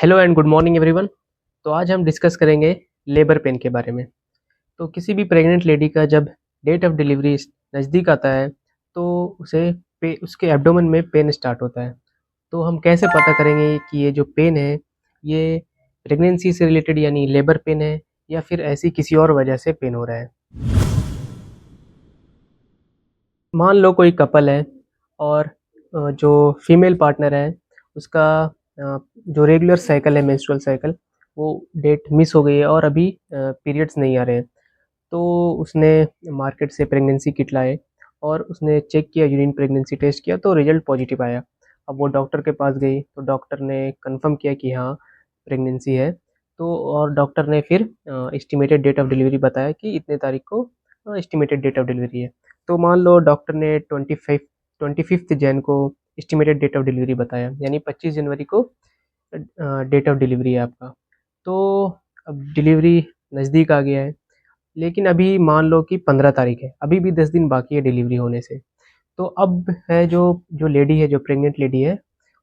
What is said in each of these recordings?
Hello and good morning everyone. तो आज हम डिस्कस करेंगे लेबर पेन के बारे में। तो किसी भी प्रेग्नेंट लेडी का जब डेट ऑफ डिलीवरी नज़दीक आता है तो उसे उसके एब्डोमेन में पेन स्टार्ट होता है। तो हम कैसे पता करेंगे कि ये जो पेन है ये प्रेगनेंसी से रिलेटेड यानी लेबर पेन है या फिर ऐसी किसी और वजह से पेन हो रहा है। मान लो कोई कपल है और जो फीमेल पार्टनर है उसका जो रेगुलर साइकिल है मेंस्ट्रुअल साइकिल वो डेट मिस हो गई है और अभी पीरियड्स नहीं आ रहे हैं। तो उसने मार्केट से प्रेगनेंसी किट लाए और उसने चेक किया, यूरिन प्रेगनेंसी टेस्ट किया तो रिजल्ट पॉजिटिव आया। अब वो डॉक्टर के पास गई तो डॉक्टर ने कंफर्म किया कि हाँ प्रेगनेंसी है। तो और डॉक्टर ने फिर एस्टिमेटेड डेट ऑफ डिलीवरी बताया कि इतने तारीख को एस्टिमेटेड डेट ऑफ डिलीवरी है। तो मान लो डॉक्टर ने 25 जैन को एस्टिमेटेड डेट ऑफ डिलीवरी बताया, यानी 25 जनवरी को डेट ऑफ डिलीवरी है आपका। तो अब डिलीवरी नज़दीक आ गया है, लेकिन अभी मान लो कि 15 तारीख है, अभी भी 10 दिन बाकी है डिलीवरी होने से। तो अब है जो जो लेडी है, जो प्रेग्नेंट लेडी है,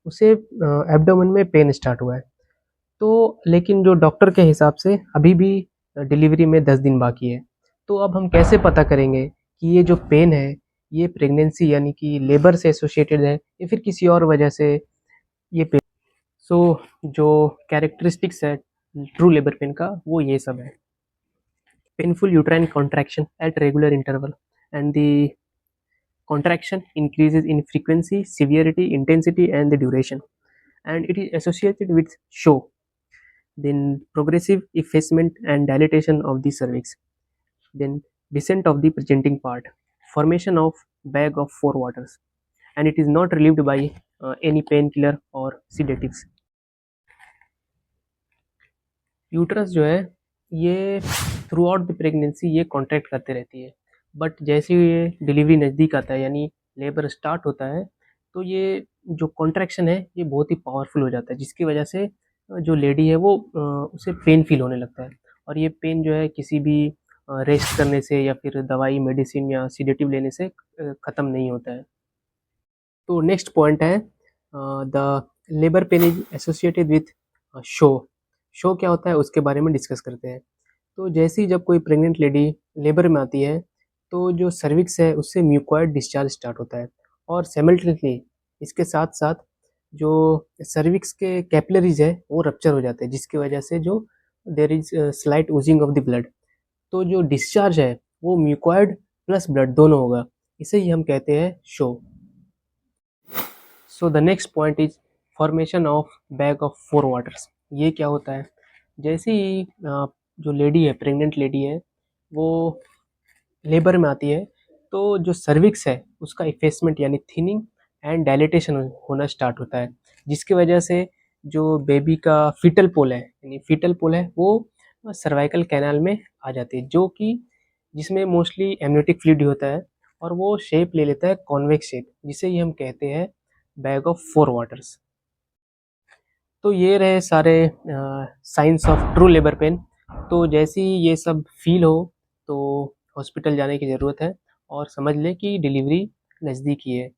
उसे एब्डोमेन में पेन स्टार्ट हुआ है। तो लेकिन जो डॉक्टर के हिसाब से अभी भी डिलीवरी में 10 दिन बाकी है। तो अब हम कैसे पता करेंगे कि ये जो पेन है ये प्रेगनेंसी यानी कि लेबर से एसोसिएटेड है या फिर किसी और वजह से ये पेन। सो जो कैरेक्टरिस्टिक्स है ट्रू लेबर पेन का वो ये सब है। Painful uterine contraction at regular interval, and the contraction increases in frequency, severity, intensity, and the duration, and it is associated with show, then progressive effacement and dilatation of the cervix, then descent of the presenting part, formation of bag of four waters, and it is not relieved by any painkiller or sedatives. Uterus जो है ये through out the pregnancy ये contract करते रहती है, but जैसे ही ये delivery नज़दीक आता है यानी लेबर स्टार्ट होता है तो ये जो कॉन्ट्रैक्शन है ये बहुत ही पावरफुल हो जाता है, जिसकी वजह से जो लेडी है वो उसे पेन फील होने लगता है। और ये पेन जो है किसी भी रेस्ट करने से या फिर दवाई मेडिसिन या सीडेटिव लेने से ख़त्म नहीं होता है। तो नेक्स्ट पॉइंट है the labour pain is associated with show. Show क्या होता है उसके बारे में डिस्कस करते हैं। तो जैसे ही जब कोई प्रेग्नेंट लेडी लेबर में आती है तो जो सर्विक्स है उससे म्यूकॉइड डिस्चार्ज स्टार्ट होता है और साइमल्टेनियसली इसके साथ साथ जो सर्विक्स के कैपिलरीज है वो रप्चर हो जाते हैं, जिसकी वजह से जो there is slight Ojing of the blood. तो जो डिस्चार्ज है वो म्यूकॉइड प्लस ब्लड दोनों होगा, इसे ही हम कहते हैं show. So the next point is formation of bag of four waters. ये क्या होता है? जैसे ही जो लेडी है, प्रेग्नेंट लेडी है, वो लेबर में आती है तो जो सर्विक्स है उसका इफेसमेंट यानी थिनिंग एंड डायलिटेशन होना स्टार्ट होता है, जिसकी वजह से जो बेबी का फीटल पोल है यानी फीटल पोल है वो सर्वाइकल कैनाल में आ जाती है, जो कि जिसमें मोस्टली एमनियोटिक फ्लूइड होता है और वो शेप ले लेता है कॉन्वेक्स शेप, जिसे ही हम कहते हैं बैग ऑफ फोर वाटर्स। तो ये रहे सारे science of true labour pain. तो जैसे ही ये सब फील हो तो हॉस्पिटल जाने की ज़रूरत है और समझ लें कि डिलीवरी नज़दीक ही है।